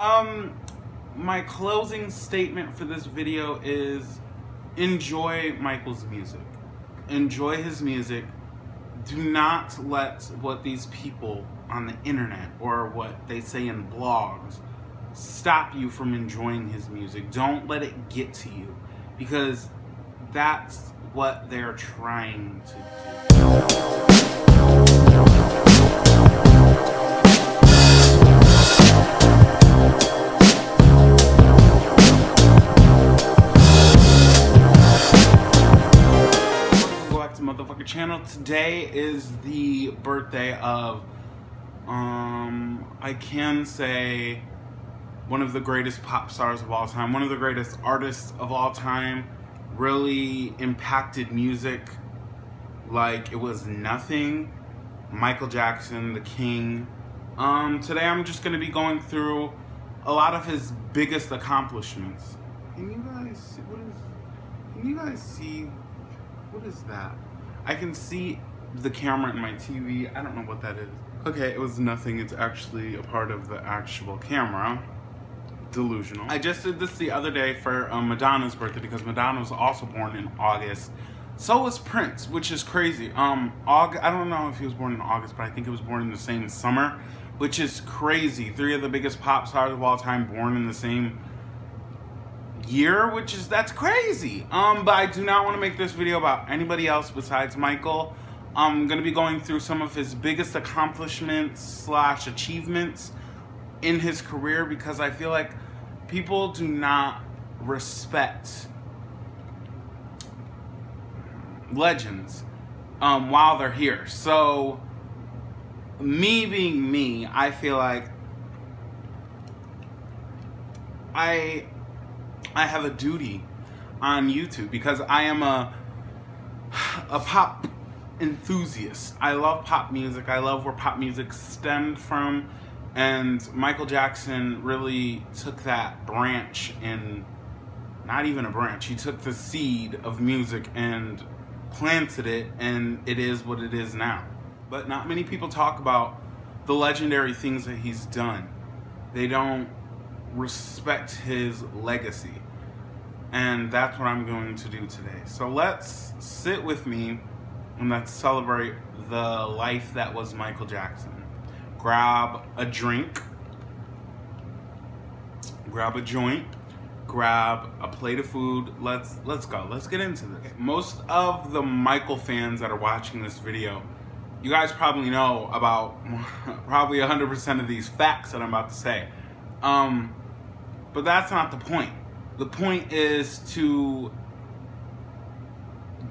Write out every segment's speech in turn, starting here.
My closing statement for this video is enjoy Michael's music. Enjoy his music. Do not let what these people on the internet or what they say in blogs stop you from enjoying his music. Don't let it get to you, because that's what they're trying to do. Motherfucker channel. Today is the birthday of I can say one of the greatest pop stars of all time, one of the greatest artists of all time. Really impacted music like it was nothing. Michael Jackson, the king. Today I'm just gonna be going through a lot of his biggest accomplishments. Can you guys see what is that? I can see the camera in my TV. I don't know what that is. Okay, it was nothing. It's actually a part of the actual camera. Delusional. I just did this the other day for Madonna's birthday, because Madonna was also born in August. So was Prince, which is crazy. I don't know if he was born in August, but I think he was born in the same summer, which is crazy. 3 of the biggest pop stars of all time born in the same year, that's crazy. But I do not want to make this video about anybody else besides Michael. I'm gonna be going through some of his biggest accomplishments / achievements in his career, because I feel like people do not respect legends while they're here. So me being me, I feel like I have a duty on YouTube, because I am a pop enthusiast. I love pop music. I love where pop music stemmed from, and Michael Jackson really took that branch, and not even a branch, he took the seed of music and planted it, and it is what it is now. But not many people talk about the legendary things that he's done. They don't respect his legacy, and that's what I'm going to do today. So let's sit with me and let's celebrate the life that was Michael Jackson. Grab a drink, grab a joint, grab a plate of food. Let's go. Let's get into this. Most of the Michael fans that are watching this video, you guys probably know about probably 100% of these facts that I'm about to say. But that's not the point. The point is to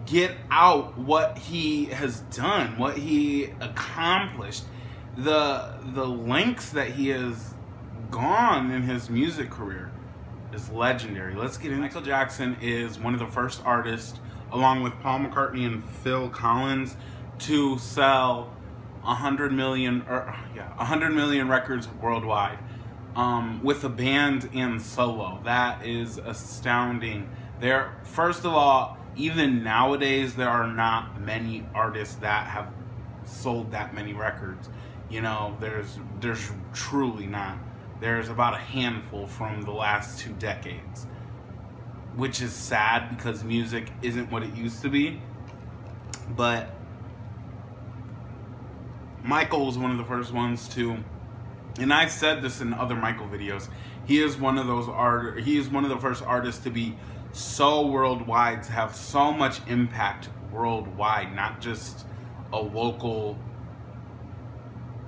get out what he has done, what he accomplished, the lengths that he has gone in his music career is legendary. Let's get in. Michael Jackson is one of the first artists, along with Paul McCartney and Phil Collins, to sell 100 million records worldwide. With a band and solo. That is astounding. First of all, even nowadays, there are not many artists that have sold that many records. You know, there's truly not. There's about a handful from the last 2 decades, which is sad, because music isn't what it used to be. But Michael was one of the first ones to, and I've said this in other Michael videos, he is one of the first artists to be so worldwide, to have so much impact worldwide, not just a local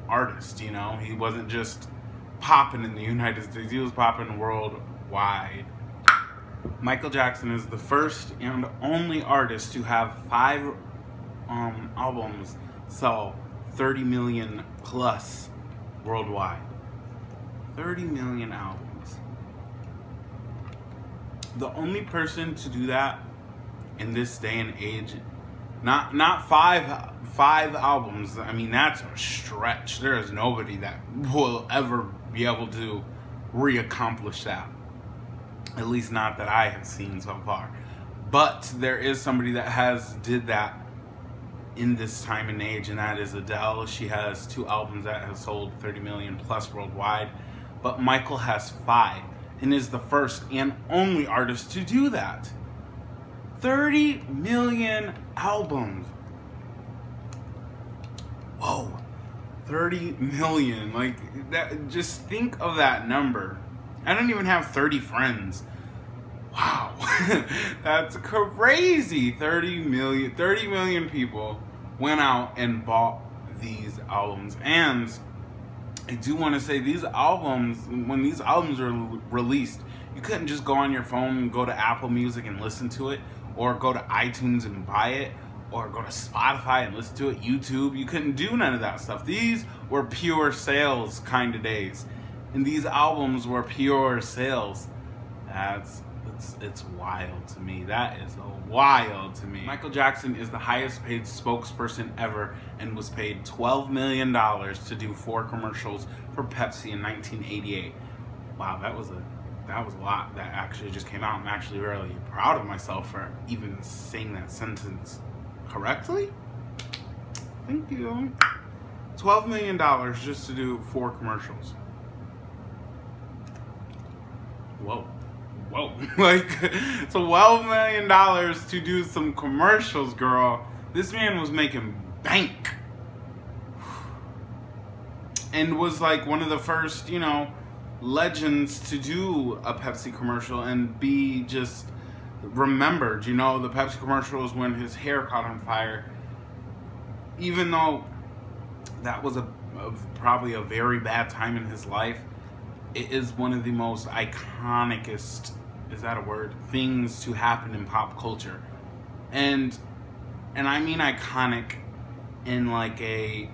artist, you know? He wasn't just popping in the United States, he was popping worldwide. Michael Jackson is the first and only artist to have 5 albums sell 30 million plus worldwide. 30 million albums. The only person to do that in this day and age, not five albums. I mean, that's a stretch. There is nobody that will ever be able to re-accomplish that. At least not that I have seen so far. But there is somebody that did that in this time and age, and that is Adele. She has 2 albums that have sold 30 million plus worldwide. but Michael has 5 and is the first and only artist to do that. 30 million albums. Whoa, 30 million. Like, that, just think of that number. I don't even have 30 friends. Wow, that's crazy. 30 million people went out and bought these albums. And I do want to say, these albums, when these albums were released, you couldn't just go on your phone and go to Apple Music and listen to it, or go to iTunes and buy it, or go to Spotify and listen to it, YouTube. You couldn't do none of that stuff. These were pure sales kind of days, and these albums were pure sales. It's wild to me. That is wild to me. Michael Jackson is the highest paid spokesperson ever and was paid $12 million to do 4 commercials for Pepsi in 1988. Wow, that was a lot that actually just came out. I'm actually really proud of myself for even saying that sentence correctly. Thank you. $12 million just to do 4 commercials. Whoa. Whoa. Like, $12 million to do some commercials, girl. This man was making bank. And was like one of the first, you know, legends to do a Pepsi commercial and be just remembered. You know, the Pepsi commercial was when his hair caught on fire. Even though that was probably a very bad time in his life, it is one of the most iconicest, is that a word, things to happen in pop culture. And I mean iconic in like a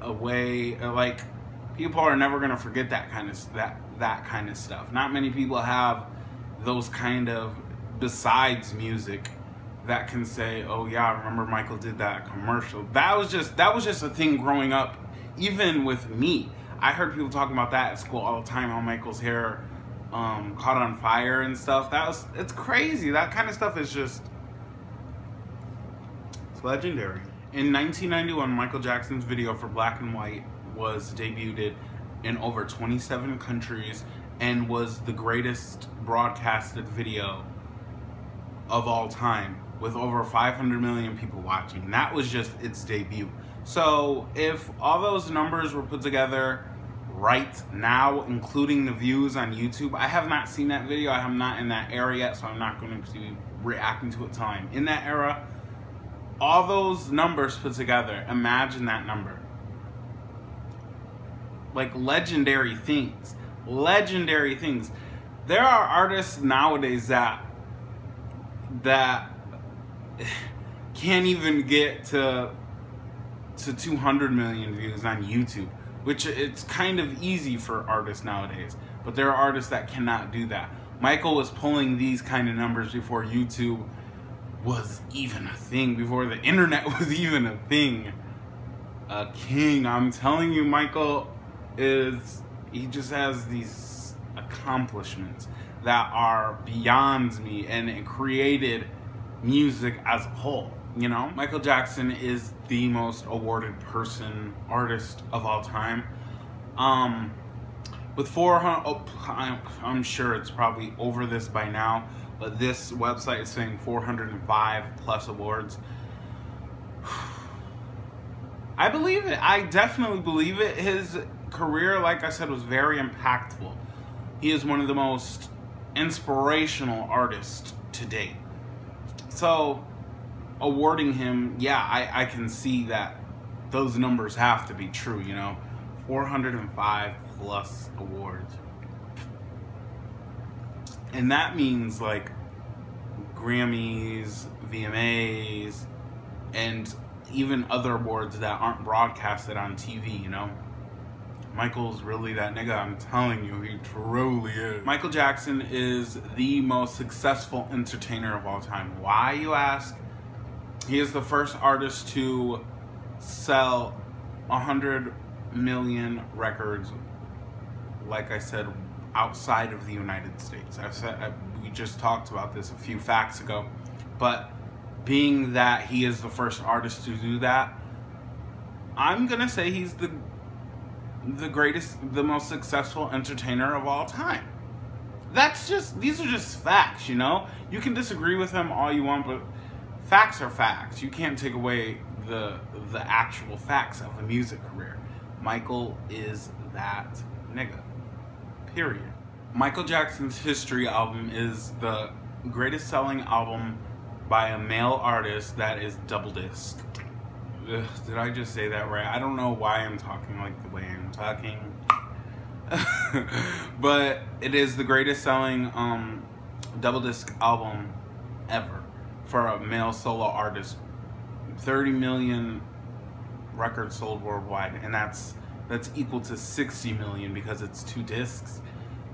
way, like, people are never gonna forget that kind of stuff. Not many people have those kind of, besides music, that can say, oh yeah, I remember Michael did that commercial. That was just a thing growing up, even with me. I heard people talking about that at school all the time, how Michael's hair caught on fire and stuff. It's crazy. That kind of stuff is just, it's legendary. In 1991, Michael Jackson's video for Black and White was debuted in over 27 countries and was the greatest broadcasted video of all time, with over 500 million people watching. That was just its debut. So if all those numbers were put together right now, including the views on YouTube, I have not seen that video. I am not in that era yet, so I'm not going to be reacting to it till I'm in that era. All those numbers put together, imagine that number. Like, legendary things. Legendary things. There are artists nowadays that can't even get to 200 million views on YouTube, which it's kind of easy for artists nowadays. But there are artists that cannot do that. Michael was pulling these kind of numbers before YouTube was even a thing, before the internet was even a thing. A king, I'm telling you, Michael he just has these accomplishments that are beyond me, and it created music as a whole, you know? Michael Jackson is the most awarded artist of all time. With 400, I'm sure it's probably over this by now, but this website is saying 405 plus awards. I believe it. I definitely believe it. His career, like I said, was very impactful. He is one of the most inspirational artists to date. So, awarding him, yeah, I can see that those numbers have to be true, you know? 405 plus awards. And that means, like, Grammys, VMAs, and even other awards that aren't broadcasted on TV, you know? Michael's really that nigga, I'm telling you, he truly is. Michael Jackson is the most successful entertainer of all time. Why, you ask? He is the first artist to sell 100 million records, like I said, outside of the United States. We just talked about this a few facts ago, but being that he is the first artist to do that, I'm gonna say he's the most successful entertainer of all time. These are just facts, you know? You can disagree with him all you want, but facts are facts. You can't take away the actual facts of a music career. Michael is that nigga. Period. Michael Jackson's History album is the greatest selling album by a male artist that is double disc. Ugh, did I just say that right? I don't know why I'm talking like the way I'm talking. But it is the greatest selling double disc album ever for a male solo artist. 30 million records sold worldwide, and that's equal to 60 million because it's 2 discs.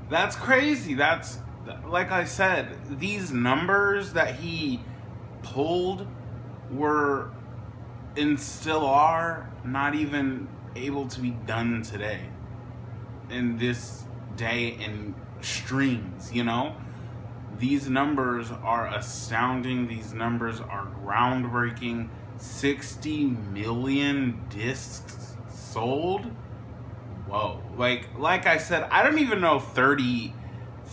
That's crazy. That's, like I said, these numbers that he pulled were and still are not even able to be done today, in this day in streams, you know? These numbers are astounding. These numbers are groundbreaking. 60 million discs sold? Whoa. Like I said, I don't even know 30,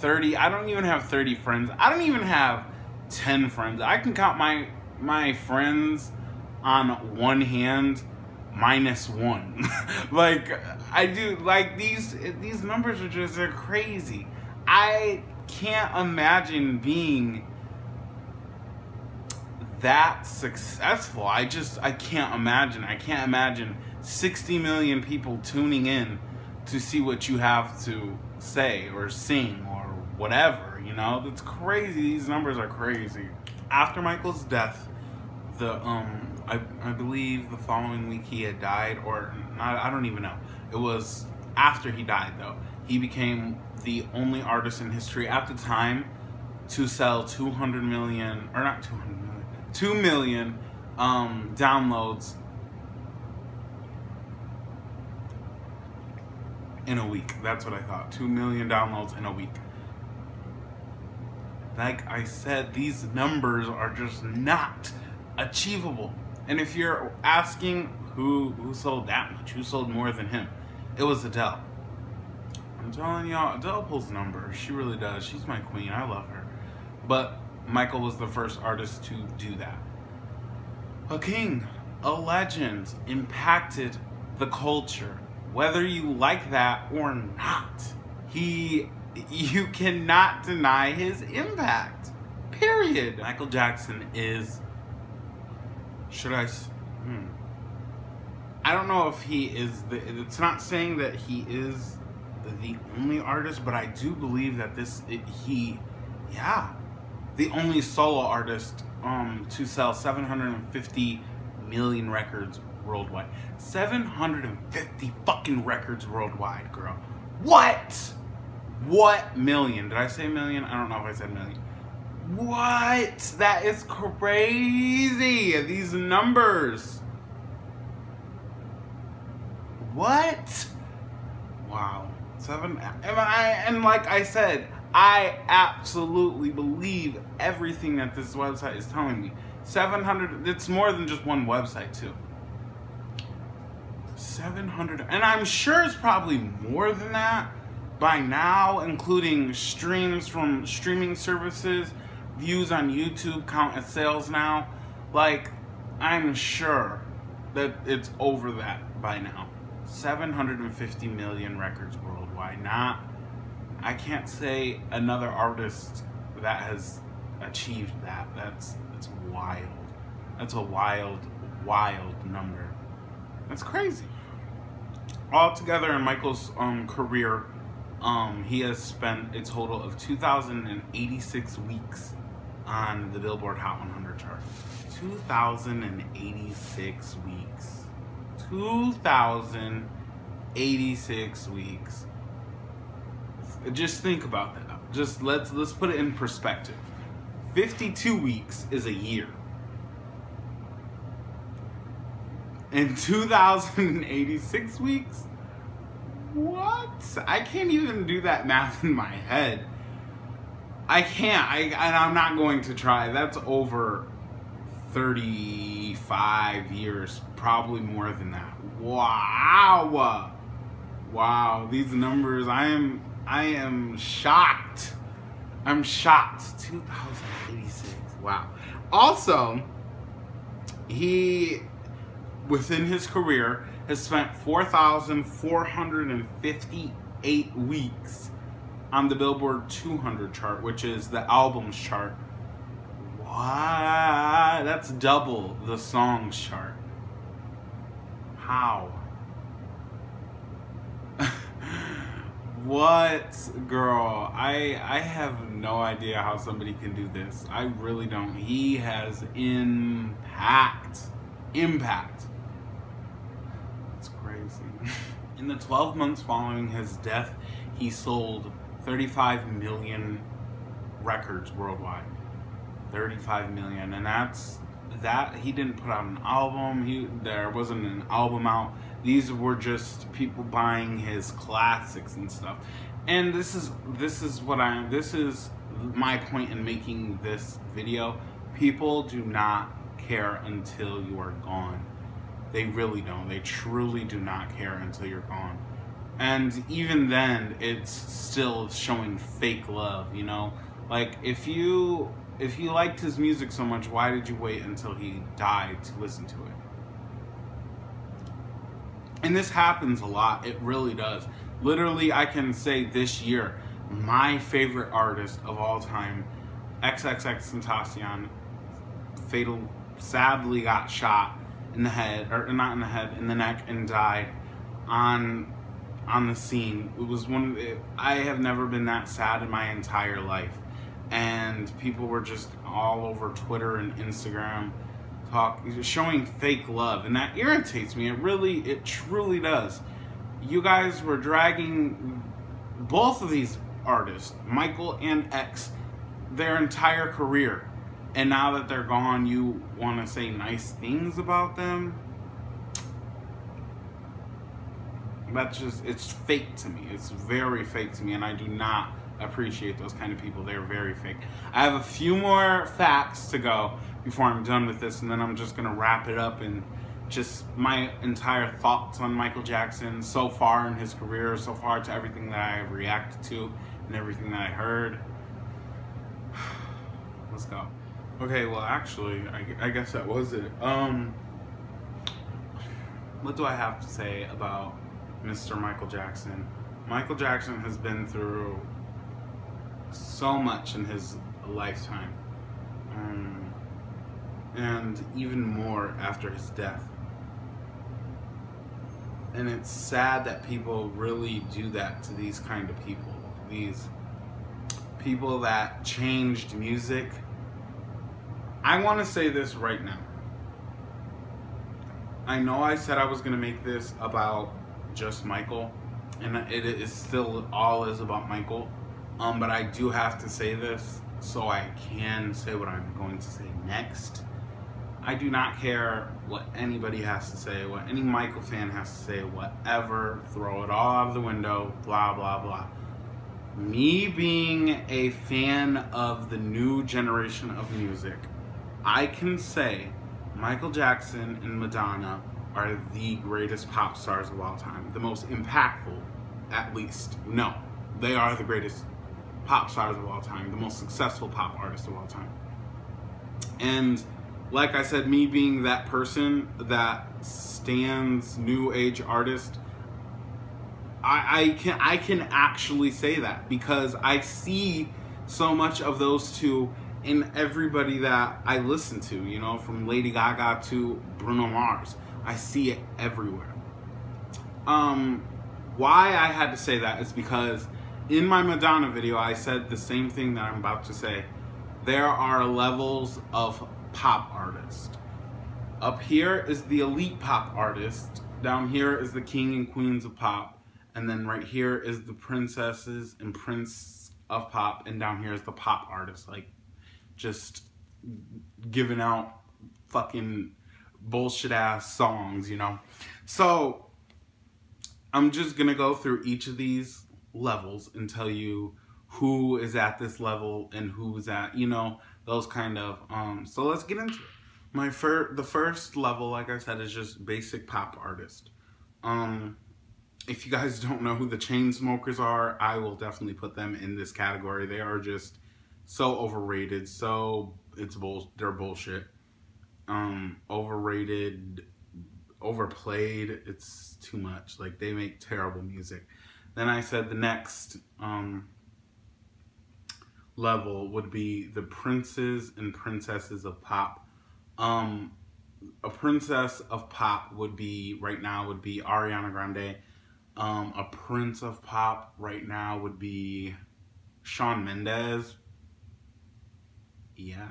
I don't even have 30 friends. I don't even have 10 friends. I can count my friends on one hand minus one. Like, I do, like, these numbers are just, they're crazy. I can't imagine being that successful. I can't imagine. I can't imagine 60 million people tuning in to see what you have to say or sing or whatever, you know? That's crazy. These numbers are crazy. After Michael's death, I believe the following week he had died, or not, I don't even know. It was after he died, though. He became the only artist in history at the time to sell 200 million, or not 200 million, 2 million downloads in a week. That's what I thought. 2 million downloads in a week. Like I said, these numbers are just not achievable. And if you're asking who sold that much, who sold more than him, it was Adele. I'm telling y'all, Adele pulls numbers. She really does. She's my queen. I love her. But Michael was the first artist to do that. A king, a legend, impacted the culture, whether you like that or not. You cannot deny his impact. Period. Michael Jackson is, I don't know if he is it's not saying that he is the only artist, but I do believe that the only solo artist to sell 750 million records worldwide. 750 fucking records worldwide, girl. What million? Did I say million? I don't know if I said million. What? That is crazy. These numbers. What? Wow. And like I said, I absolutely believe everything that this website is telling me. 700, it's more than just one website too. 700, and I'm sure it's probably more than that by now, including streams from streaming services, views on YouTube count as sales now. Like, I'm sure that it's over that by now. 750 million records worldwide. I can't say another artist that has achieved that. That's wild. That's a wild number. That's crazy. Altogether in Michael's career, he has spent a total of 2,086 weeks on the Billboard Hot 100 chart. 2,086 weeks. 2,086 weeks. Just think about that. Just let's put it in perspective. 52 weeks is a year. And 2,086 weeks? What? I can't even do that math in my head. I can't. And I'm not going to try. That's over 35 years. Probably more than that. Wow. Wow, these numbers, I am shocked. I'm shocked. 2,086. Wow. Also, he, within his career, has spent 4,458 weeks on the Billboard 200 chart, which is the albums chart. What? That's double the songs chart. How? What? Girl, I have no idea how somebody can do this. I really don't. He has impact. Impact. It's crazy. In the 12 months following his death, he sold 35 million records worldwide. 35 million. And that he didn't put out an album. There wasn't an album out. These were just people buying his classics and stuff. And this is my point in making this video. People do not care until you are gone. They really don't. They truly do not care until you're gone. And even then, it's still showing fake love, you know? Like, if you liked his music so much, why did you wait until he died to listen to it? And this happens a lot. It really does. Literally, I can say this year, my favorite artist of all time, XXXTentacion, sadly got shot in the head, or not in the head, in the neck, and died on the scene. It was I have never been that sad in my entire life. And people were just all over Twitter and Instagram showing fake love, and that irritates me. It truly does. You guys were dragging both of these artists, Michael and X, their entire career, and now that they're gone, you want to say nice things about them? It's fake to me. It's very fake to me, and I do not appreciate those kind of people. They're very fake. I have a few more facts to go before I'm done with this, and then I'm just gonna wrap it up and just my entire thoughts on Michael Jackson so far in his career, so far to everything that I have reacted to and everything that I heard. Let's go. Okay, well actually, I guess that was it. What do I have to say about Mr. Michael Jackson? Michael Jackson has been through so much in his lifetime, and even more after his death. And it's sad that people really do that to these kind of people. These people that changed music. I want to say this right now. I know I said I was going to make this about just Michael, and it is still all is about Michael. But I do have to say this so I can say what I'm going to say next. I do not care what anybody has to say, what any Michael fan has to say, whatever. Throw it all out of the window, blah, blah, blah. Me being a fan of the new generation of music, I can say Michael Jackson and Madonna are the greatest pop stars of all time. The most impactful, at least. No, they are the greatest pop stars of all time, the most successful pop artists of all time. And like I said, me being that person that stands new age artist, I can actually say that because I see so much of those two in everybody that I listen to, you know, from Lady Gaga to Bruno Mars. I see it everywhere. Why I had to say that is because in my Madonna video, I said the same thing that I'm about to say. There are levels of pop artist. Up here is the elite pop artist. Down here is the king and queens of pop. And then right here is the princesses and prince of pop. And down here is the pop artist. Like, just giving out fucking bullshit ass songs, you know? So, I'm just gonna go through each of these levels and tell you who is at this level and who's at, you know, those kind of, so let's get into it. The first level, like I said, is just basic pop artist. If you guys don't know who the Chainsmokers are, I will definitely put them in this category. They are just so overrated. They're bullshit. Overrated, overplayed. It's too much. Like, they make terrible music. Then I said the next level would be the princes and princesses of pop. A princess of pop would be, right now, would be Ariana Grande. A prince of pop right now would be Shawn Mendes. Yeah.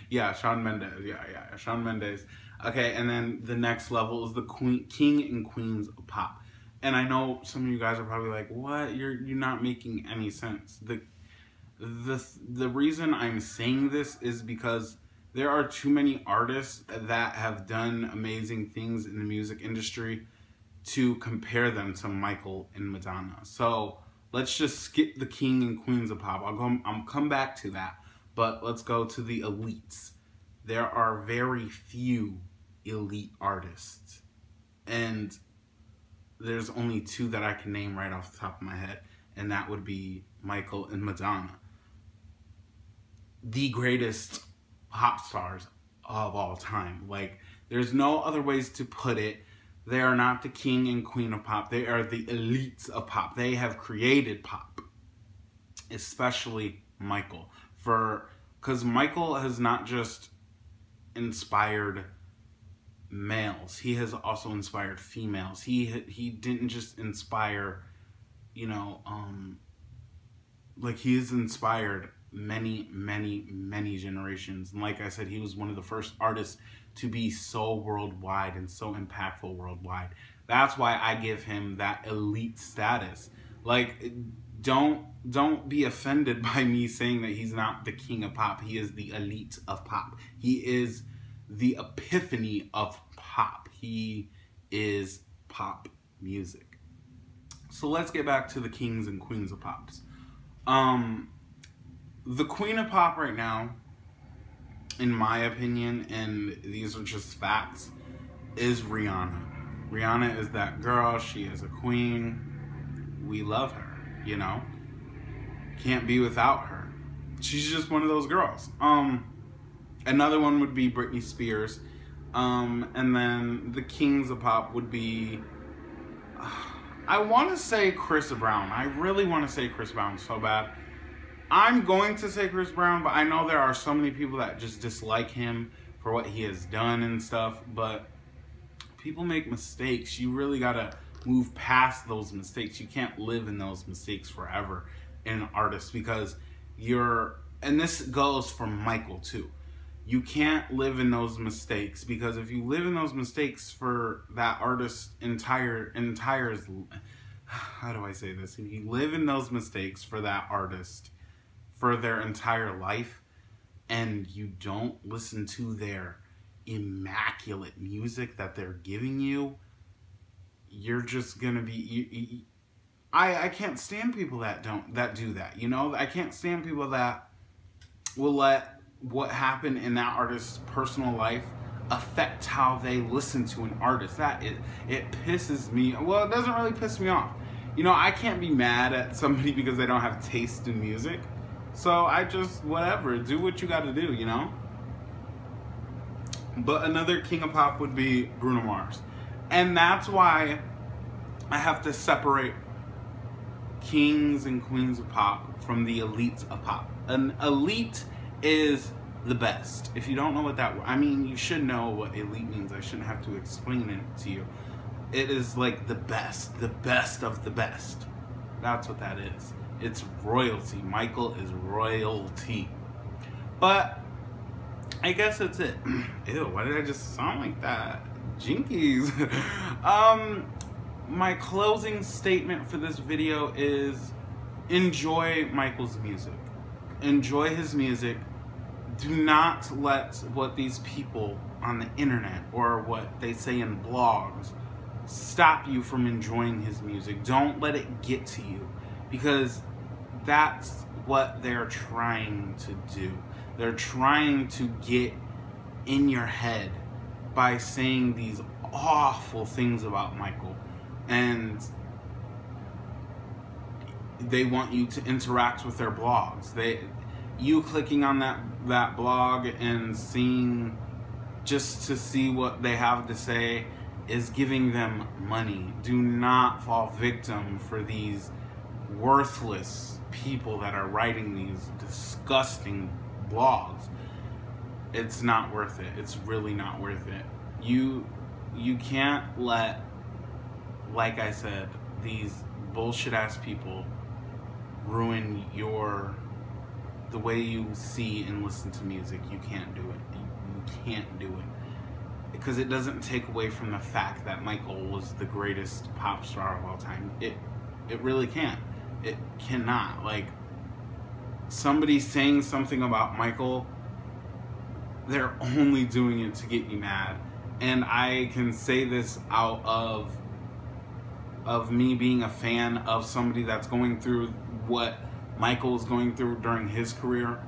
Yeah, Shawn Mendes. Yeah, Shawn Mendes. Okay, and then the next level is the king and queens of pop. And I know some of you guys are probably like, what? You're not making any sense. The reason I'm saying this is because there are too many artists that have done amazing things in the music industry to compare them to Michael and Madonna. So let's just skip the king and queens of pop. I'll come back to that, but let's go to the elites. There are very few elite artists, and there's only two that I can name right off the top of my head, and that would be Michael and Madonna. The greatest pop stars of all time. Like, there's no other ways to put it. They are not the king and queen of pop. They are the elites of pop. They have created pop, especially Michael. Because Michael has not just inspired males. He has also inspired females. He didn't just inspire, you know, like, he has inspired many generations. And like I said, he was one of the first artists to be so worldwide and so impactful worldwide. That's why I give him that elite status. Like, don't be offended by me saying that he's not the king of pop. He is the elite of pop. He is the epiphany of pop. He is pop music. So let's get back to the kings and queens of pops. The queen of pop right now, in my opinion, and these are just facts, is Rihanna. Rihanna is that girl. She is a queen. We love her, you know? Can't be without her. She's just one of those girls. Another one would be Britney Spears. And then the kings of pop would be... I want to say Chris Brown. I really want to say Chris Brown so bad. I'm going to say Chris Brown, but I know there are so many people that just dislike him for what he has done and stuff, but people make mistakes. You really gotta move past those mistakes. You can't live in those mistakes forever in an artist, because and this goes for Michael too. You can't live in those mistakes, because if you live in those mistakes for that artist's entire how do I say this? If you live in those mistakes for that artist for their entire life, and you don't listen to their immaculate music that they're giving you, you're just gonna be... I can't stand people that do that, you know? I can't stand people that will let what happened in that artist's personal life affect how they listen to an artist. It pisses me... Well, it doesn't really piss me off. You know, I can't be mad at somebody because they don't have taste in music. So I just, whatever, do what you gotta do, you know? But another king of pop would be Bruno Mars. And that's why I have to separate kings and queens of pop from the elites of pop. An elite is the best. If you don't know what that... I mean, you should know what elite means. I shouldn't have to explain it to you. It is like the best of the best. That's what that is. It's royalty. Michael is royalty. But I guess that's it. Ew, why did I just sound like that? Jinkies. My closing statement for this video is enjoy Michael's music. Enjoy his music. Do not let what these people on the internet or what they say in blogs stop you from enjoying his music. Don't let it get to you, because that's what they're trying to do. They're trying to get in your head by saying these awful things about Michael. and they want you to interact with their blogs. You clicking on that blog and seeing, just to see what they have to say, is giving them money. Do not fall victim for these worthless people that are writing these disgusting blogs. It's not worth it. It's really not worth it. You can't let, like I said, these bullshit ass people ruin the way you see and listen to music. You can't do it. You can't do it. Because it doesn't take away from the fact that Michael was the greatest pop star of all time. It really can't. It cannot. Like, somebody saying something about Michael, they're only doing it to get you mad. And I can say this out of me being a fan of somebody that's going through what Michael's going through during his career.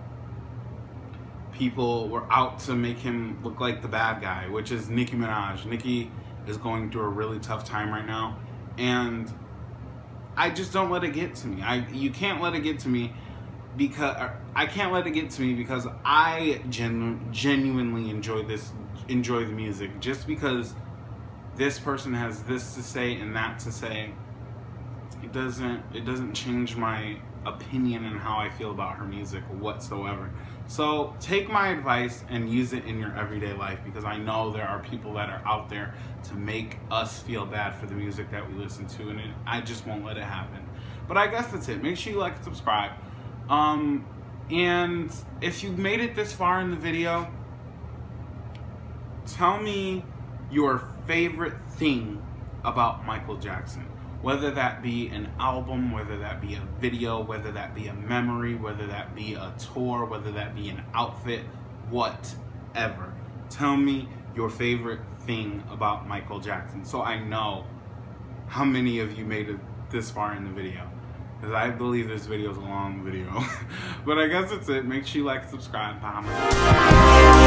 People were out to make him look like the bad guy, which is Nicki Minaj. Nicki is going through a really tough time right now, and I just don't let it get to me. You can't let it get to me, because I can't let it get to me because I genuinely enjoy the music. Just because this person has this to say and that to say, it doesn't change my opinion and how I feel about her music whatsoever. So take my advice and use it in your everyday life, because I know there are people that are out there to make us feel bad for the music that we listen to, and I just won't let it happen. But I guess that's it. Make sure you like and subscribe. And if you made it this far in the video, tell me your favorite thing about Michael Jackson. Whether that be an album, whether that be a video, whether that be a memory, whether that be a tour, whether that be an outfit, whatever. Tell me your favorite thing about Michael Jackson, so I know how many of you made it this far in the video. Because I believe this video is a long video. But I guess that's it. Make sure you like and subscribe. Bye.